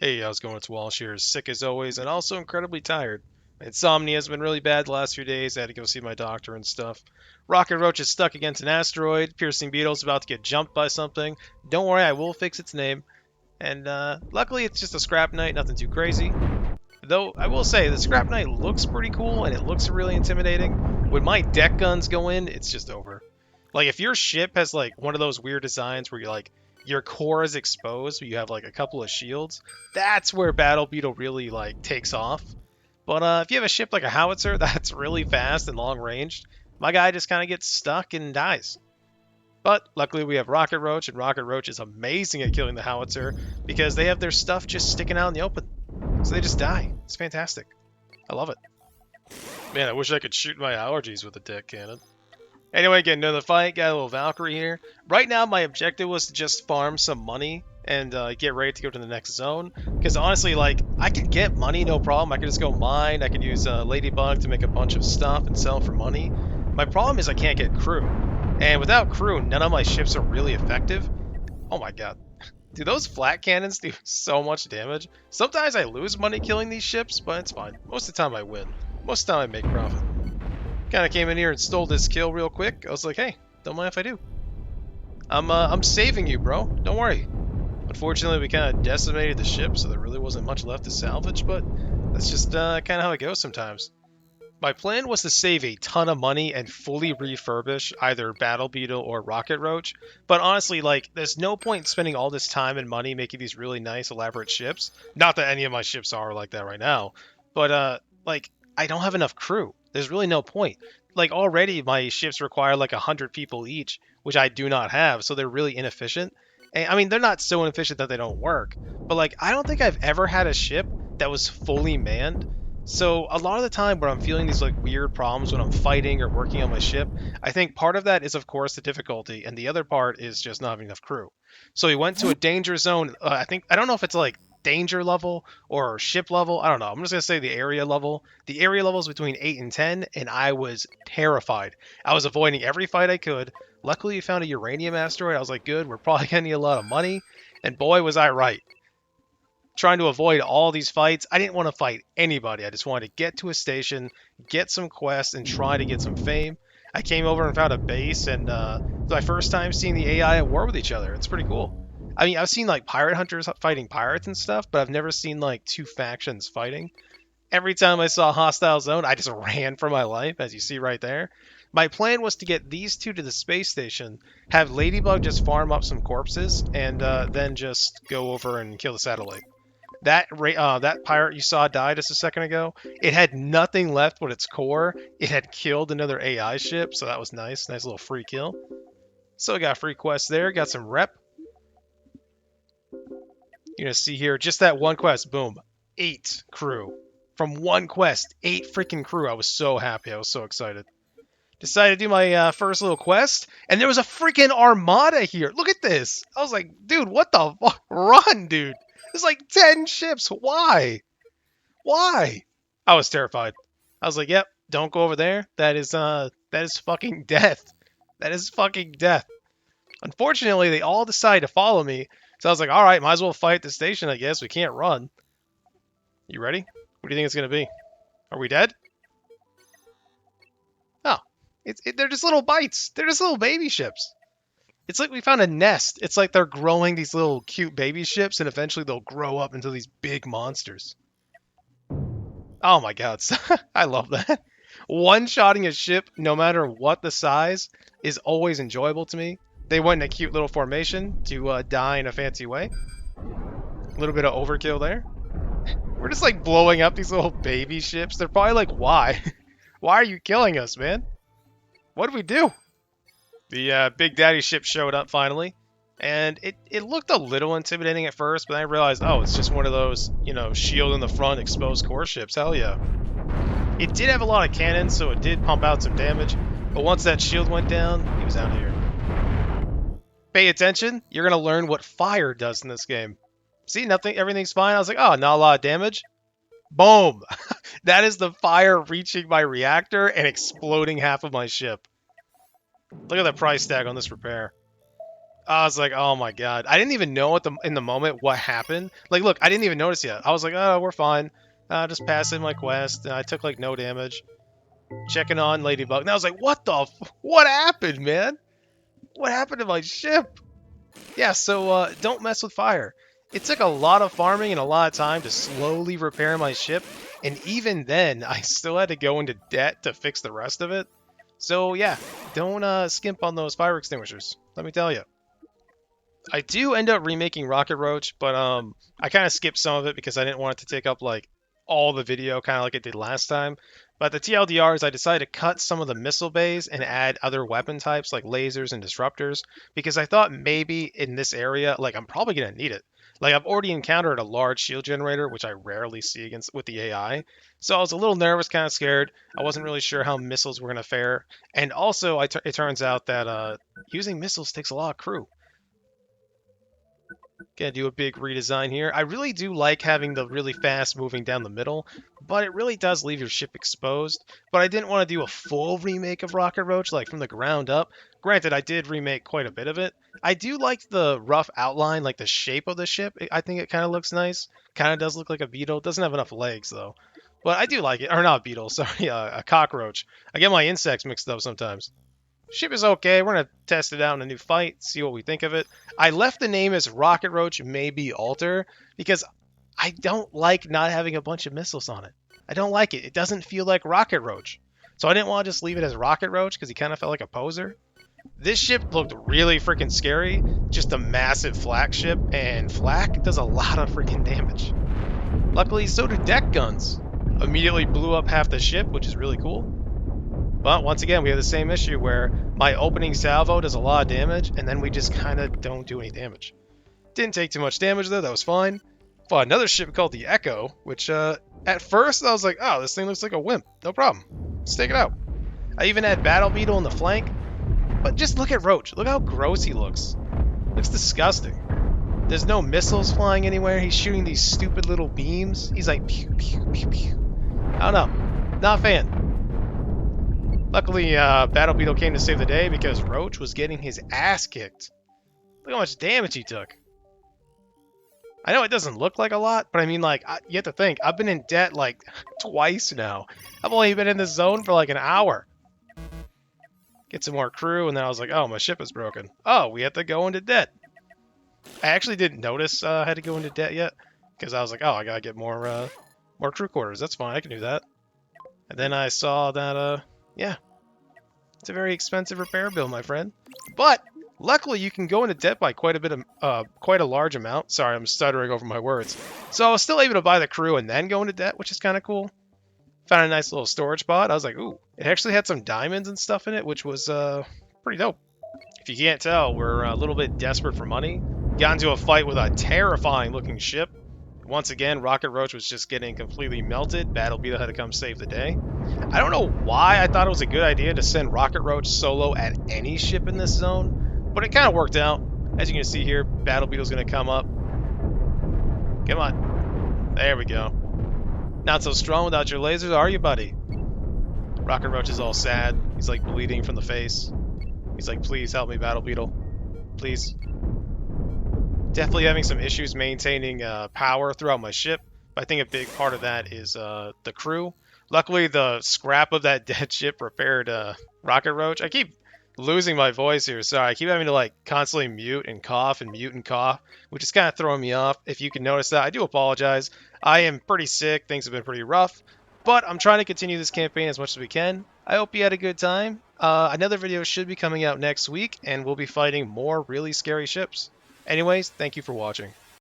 Hey, how's it going? It's Walsh here, sick as always, and also incredibly tired. My insomnia has been really bad the last few days. I had to go see my doctor and stuff. Rocket Roach is stuck against an asteroid. Piercing Beetle's about to get jumped by something. Don't worry, I will fix its name. And luckily, it's just a scrap night, nothing too crazy. Though I will say, the scrap night looks pretty cool and it looks really intimidating. When my deck guns go in, it's just over. Like if your ship has like one of those weird designs where you like your core is exposed, but you have like a couple of shields, that's where Battle Beetle really like takes off. But if you have a ship like a howitzer that's really fast and long ranged, my guy just kind of gets stuck and dies. But luckily we have Rocket Roach, and Rocket Roach is amazing at killing the howitzer because they have their stuff just sticking out in the open. So they just die. It's fantastic. I love it. Man, I wish I could shoot my allergies with a dick cannon. Anyway, getting into the fight, got a little Valkyrie here. Right now, my objective was to just farm some money and get ready to go to the next zone. Because honestly, like, I could get money, no problem. I could just go mine. I could use Ladybug to make a bunch of stuff and sell for money. My problem is I can't get crew. And without crew, none of my ships are really effective. Oh my god. Dude, those flat cannons do so much damage. Sometimes I lose money killing these ships, but it's fine. Most of the time I win. Most of the time I make profit. Kind of came in here and stole this kill real quick. I was like, hey, don't mind if I do. I'm saving you, bro. Don't worry. Unfortunately, we kind of decimated the ship, so there really wasn't much left to salvage, but that's just kind of how it goes sometimes. My plan was to save a ton of money and fully refurbish either Battle Beetle or Rocket Roach, but honestly, like, there's no point in spending all this time and money making these really nice, elaborate ships. Not that any of my ships are like that right now, but, like, I don't have enough crew. There's really no point. Like, already my ships require like 100 people each, which I do not have, so they're really inefficient. And, I mean, they're not so inefficient that they don't work, but, like, I don't think I've ever had a ship that was fully manned. So a lot of the time when I'm feeling these like weird problems when I'm fighting or working on my ship, I think part of that is of course the difficulty, and the other part is just not having enough crew. So we went to a danger zone. I don't know if it's like danger level or ship level. I don't know. I'm just gonna say the area level. The area level is between 8 and 10, and I was terrified. I was avoiding every fight I could. Luckily, we found a uranium asteroid. I was like, good, we're probably gonna need a lot of money, and boy was I right, trying to avoid all these fights. I didn't want to fight anybody. I just wanted to get to a station, get some quests, and try to get some fame. I came over and found a base, and it's my first time seeing the AI at war with each other. It's pretty cool. I mean, I've seen like pirate hunters fighting pirates and stuff, but I've never seen like two factions fighting. Every time I saw a hostile zone, I just ran for my life, as you see right there. My plan was to get these two to the space station, have Ladybug just farm up some corpses, and then just go over and kill the satellite. That pirate you saw die just a second ago, it had nothing left but its core. It had killed another AI ship, so that was nice. Nice little free kill. So I got a free quest there, got some rep. You're gonna see here, just that one quest, boom, 8 crew. From one quest, 8 freaking crew. I was so happy, I was so excited. Decided to do my first little quest, and there was a freaking armada here. Look at this. I was like, dude, what the fuck? Run, dude. There's like 10 ships. Why? Why? I was terrified. I was like, yep, don't go over there. That is fucking death. That is fucking death. Unfortunately, they all decided to follow me. So I was like, all right, might as well fight at the station, I guess. We can't run. You ready? What do you think it's going to be? Are we dead? Oh, they're just little bites. They're just little baby ships. It's like we found a nest. It's like they're growing these little cute baby ships, and eventually they'll grow up into these big monsters. Oh my god, I love that. One-shotting a ship, no matter what the size, is always enjoyable to me. They went in a cute little formation to die in a fancy way. A little bit of overkill there. We're just like blowing up these little baby ships. They're probably like, why? Why are you killing us, man? What did we do? The Big Daddy ship showed up finally. And it looked a little intimidating at first, but then I realized, oh, it's just one of those, you know, shield in the front, exposed core ships. Hell yeah. It did have a lot of cannons, so it did pump out some damage. But once that shield went down, he was out of here. Pay attention. You're going to learn what fire does in this game. See, nothing, everything's fine. I was like, oh, not a lot of damage. Boom. That is the fire reaching my reactor and exploding half of my ship. Look at the price tag on this repair. I was like, oh my god. I didn't even know in the moment what happened. Like, look, I didn't even notice yet. I was like, oh, we're fine. Just passing my quest. I took like no damage. Checking on Ladybug. And I was like, what happened, man? What happened to my ship? Yeah, so don't mess with fire. It took a lot of farming and a lot of time to slowly repair my ship, and even then, I still had to go into debt to fix the rest of it. So yeah, don't skimp on those fire extinguishers. Let me tell you. I do end up remaking Rocket Roach, but I kind of skipped some of it because I didn't want it to take up like all the video, kind of like it did last time. But the TLDR is I decided to cut some of the missile bays and add other weapon types like lasers and disruptors because I thought maybe in this area, like I'm probably gonna need it. Like I've already encountered a large shield generator, which I rarely see against with the AI. So I was a little nervous, kind of scared. I wasn't really sure how missiles were gonna fare, and also it turns out that using missiles takes a lot of crew. Gonna do a big redesign here. I really do like having the really fast moving down the middle, but it really does leave your ship exposed. But I didn't want to do a full remake of Rocket Roach, like from the ground up. Granted, I did remake quite a bit of it. I do like the rough outline, like the shape of the ship. I think it kind of looks nice. Kind of does look like a beetle. Doesn't have enough legs, though. But I do like it. Or not a beetle, sorry, a cockroach. I get my insects mixed up sometimes. Ship is okay. We're gonna test it out in a new fight, see what we think of it. I left the name as Rocket Roach Maybe Alter because I don't like not having a bunch of missiles on it. I don't like it. It doesn't feel like Rocket Roach. So I didn't want to just leave it as Rocket Roach because he kind of felt like a poser. This ship looked really freaking scary. Just a massive flak ship, and flak does a lot of freaking damage. Luckily, so do deck guns. Immediately blew up half the ship, which is really cool. But once again, we have the same issue where my opening salvo does a lot of damage, and then we just kind of don't do any damage. Didn't take too much damage though, that was fine. Fought another ship called the Echo, which at first I was like, oh, this thing looks like a wimp. No problem. Let's take it out. I even had Battle Beetle in the flank. But just look at Roach. Look how gross he looks. Looks disgusting. There's no missiles flying anywhere. He's shooting these stupid little beams. He's like, pew, pew, pew, pew. I don't know. Not a fan. Luckily, Battle Beetle came to save the day because Roach was getting his ass kicked. Look how much damage he took. I know it doesn't look like a lot, but I mean, like, you have to think, I've been in debt, like, twice now. I've only been in this zone for, like, an hour. Get some more crew, and then I was like, oh, my ship is broken. Oh, we have to go into debt. I actually didn't notice I had to go into debt yet, because I was like, oh, I gotta get more crew quarters. That's fine, I can do that. And then I saw that, yeah, it's a very expensive repair bill, my friend. But luckily, you can go into debt by quite a large amount. Sorry, I'm stuttering over my words. So I was still able to buy the crew and then go into debt, which is kind of cool. Found a nice little storage spot. I was like, ooh, it actually had some diamonds and stuff in it, which was pretty dope. If you can't tell, we're a little bit desperate for money. Got into a fight with a terrifying looking ship. Once again, Rocket Roach was just getting completely melted. Battle Beetle had to come save the day. I don't know why I thought it was a good idea to send Rocket Roach solo at any ship in this zone, but it kind of worked out. As you can see here, Battle Beetle's going to come up. Come on. There we go. Not so strong without your lasers, are you, buddy? Rocket Roach is all sad. He's like bleeding from the face. He's like, please help me, Battle Beetle. Please. Definitely having some issues maintaining power throughout my ship, but I think a big part of that is the crew. Luckily, the scrap of that dead ship repaired Rocket Roach. I keep losing my voice here, sorry. I keep having to like constantly mute and cough, which is kind of throwing me off. If you can notice that, I do apologize. I am pretty sick. Things have been pretty rough, but I'm trying to continue this campaign as much as we can. I hope you had a good time. Another video should be coming out next week, and we'll be fighting more really scary ships. Anyways, thank you for watching.